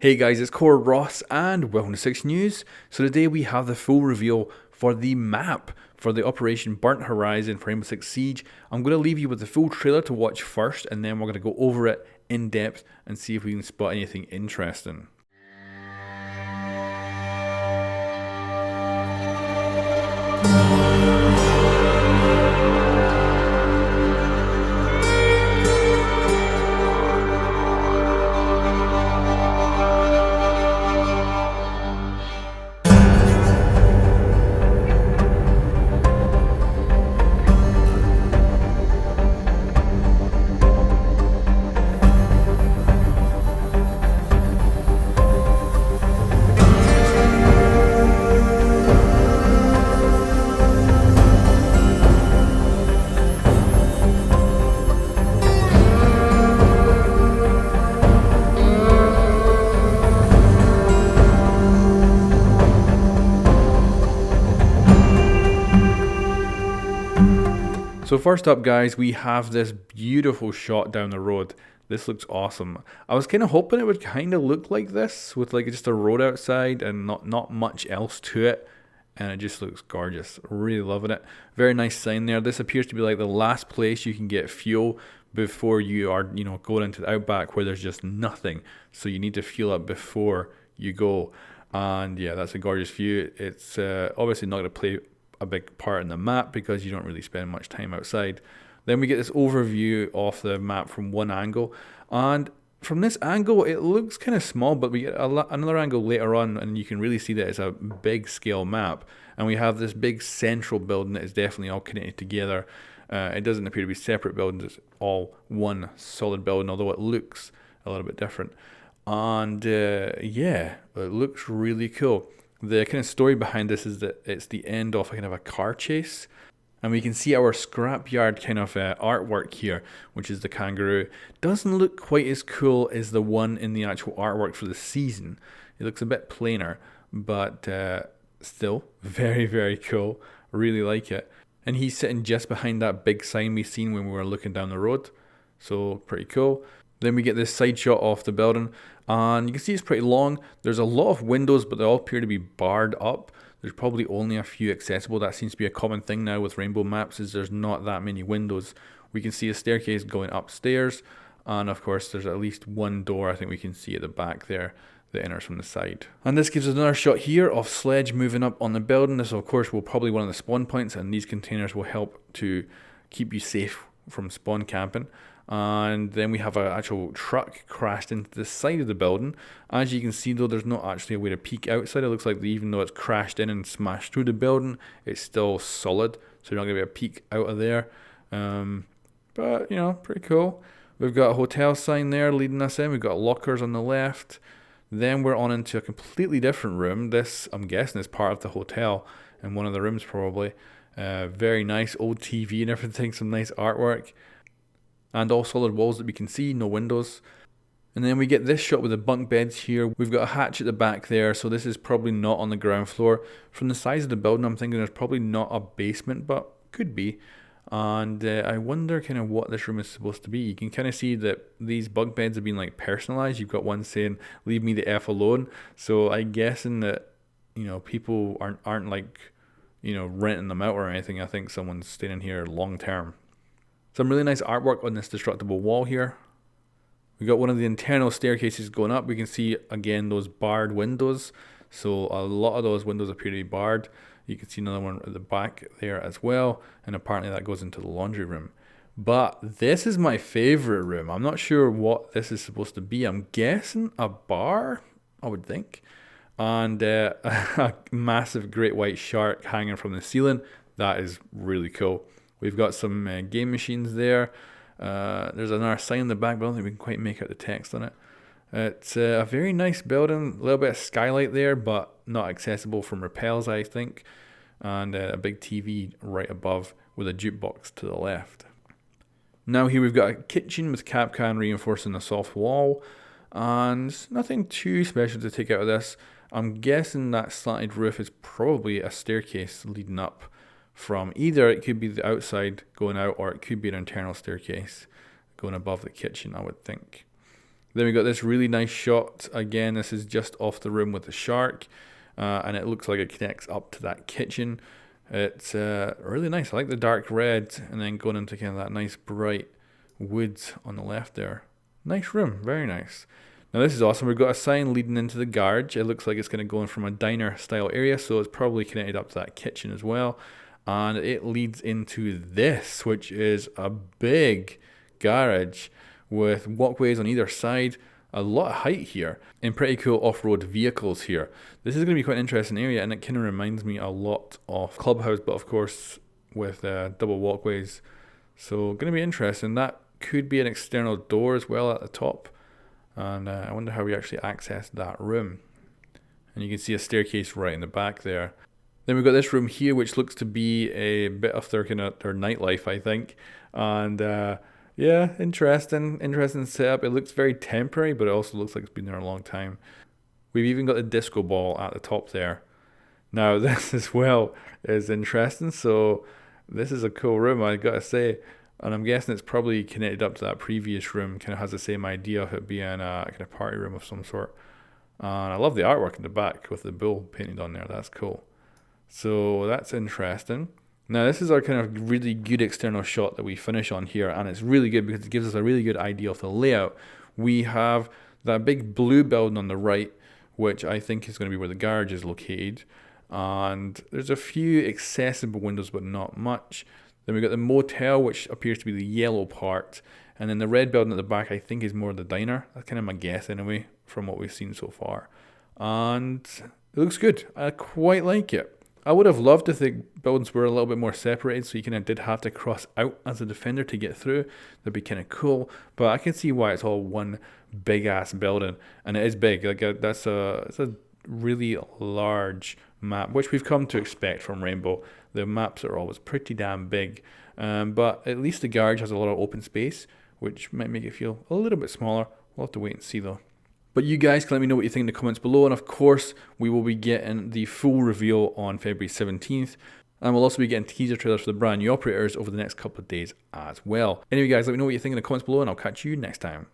Hey guys, it's Core Ross and welcome to 6 News. So today we have the full reveal for the map for the Operation Burnt Horizon for Rainbow Six Siege. I'm going to leave you with the full trailer to watch first, and then we're going to go over it in depth and see if we can spot anything interesting. So first up guys, we have this beautiful shot down the road. This looks awesome. I was kind of hoping it would kind of look like this with like just a road outside and not much else to it. And it just looks gorgeous. Really loving it. Very nice sign there. This appears to be like the last place you can get fuel before you are, going into the Outback where there's just nothing. So you need to fuel up before you go. And yeah, that's a gorgeous view. It's obviously not going to play a big part in the map because you don't really spend much time outside. Then we get this overview of the map from one angle, and from this angle it looks kind of small, but we get another angle later on and you can really see that it's a big scale map, and we have this big central building that is definitely all connected together. It doesn't appear to be separate buildings, it's all one solid building, although it looks a little bit different. And yeah, it looks really cool. The kind of story behind this is that it's the end of kind of a car chase. And we can see our scrapyard kind of artwork here, which is the kangaroo. Doesn't look quite as cool as the one in the actual artwork for the season. It looks a bit plainer, but still very, very cool. Really like it. And he's sitting just behind that big sign we seen when we were looking down the road. So pretty cool. Then we get this side shot off the building, and you can see it's pretty long. There's a lot of windows, but they all appear to be barred up. There's probably only a few accessible. That seems to be a common thing now with rainbow maps, is there's not that many windows. We can see a staircase going upstairs, and of course there's at least one door I think we can see at the back there that enters from the side. And this gives us another shot here of Sledge moving up on the building. This of course will probably be one of the spawn points, and these containers will help to keep you safe from spawn camping. And then we have an actual truck crashed into the side of the building. As you can see though, there's not actually a way to peek outside. It looks like even though it's crashed in and smashed through the building, it's still solid, so you're not going to be able to peek out of there. But pretty cool. We've got a hotel sign there leading us in. We've got lockers on the left. Then we're on into a completely different room. This, I'm guessing, is part of the hotel, and one of the rooms probably. Very nice old TV and everything, some nice artwork. And all solid walls that we can see, no windows. And then we get this shot with the bunk beds here. We've got a hatch at the back there, so this is probably not on the ground floor. From the size of the building, I'm thinking there's probably not a basement, but could be. And I wonder kind of what this room is supposed to be. You can kind of see that these bunk beds have been like personalized. You've got one saying, "Leave me the F alone." So I'm guessing that, people aren't like, renting them out or anything. I think someone's staying in here long term. Some really nice artwork on this destructible wall here. We got one of the internal staircases going up. We can see again those barred windows. So a lot of those windows appear to be barred. You can see another one at the back there as well. And apparently that goes into the laundry room. But this is my favorite room. I'm not sure what this is supposed to be. I'm guessing a bar, I would think. And a massive great white shark hanging from the ceiling. That is really cool. We've got some game machines there. There's another sign in the back, but I don't think we can quite make out the text on it. It's a very nice building. A little bit of skylight there, but not accessible from rappels, I think. And a big TV right above with a jukebox to the left. Now here we've got a kitchen with Capcan reinforcing the soft wall. And nothing too special to take out of this. I'm guessing that slanted roof is probably a staircase leading up from either it could be the outside going out, or it could be an internal staircase going above the kitchen, I would think. Then we got this really nice shot. Again, this is just off the room with the shark. And it looks like it connects up to that kitchen. It's really nice. I like the dark red and then going into kind of that nice bright wood on the left there. Nice room, very nice. Now this is awesome. We've got a sign leading into the garage. It looks like it's going to go in from a diner style area, so it's probably connected up to that kitchen as well. And it leads into this, which is a big garage with walkways on either side. A lot of height here and pretty cool off-road vehicles here. This is going to be quite an interesting area, and it kind of reminds me a lot of Clubhouse, but of course with double walkways. So going to be interesting. That could be an external door as well at the top, and I wonder how we actually access that room. And you can see a staircase right in the back there. Then we've got this room here, which looks to be a bit of their nightlife, I think. And yeah, interesting setup. It looks very temporary, but it also looks like it's been there a long time. We've even got the disco ball at the top there. Now this as well is interesting. So this is a cool room, I gotta say. And I'm guessing it's probably connected up to that previous room. Kind of has the same idea of it being a kind of party room of some sort. And I love the artwork in the back with the bull painted on there. That's cool. So that's interesting. Now this is our kind of really good external shot that we finish on here, and it's really good because it gives us a really good idea of the layout. We have that big blue building on the right, which I think is going to be where the garage is located, and there's a few accessible windows but not much. Then we've got the motel, which appears to be the yellow part, and then the red building at the back I think is more the diner. That's kind of my guess anyway from what we've seen so far, and it looks good. I quite like it. I would have loved if the buildings were a little bit more separated, so you kind of did have to cross out as a defender to get through. That'd be kind of cool, but I can see why it's all one big ass building, and it is big. Like it's a really large map, which we've come to expect from Rainbow. The maps are always pretty damn big, but at least the garage has a lot of open space, which might make it feel a little bit smaller. We'll have to wait and see though. But you guys can let me know what you think in the comments below, and of course we will be getting the full reveal on February 17th, and we'll also be getting teaser trailers for the brand new operators over the next couple of days as well. Anyway guys, let me know what you think in the comments below, and I'll catch you next time.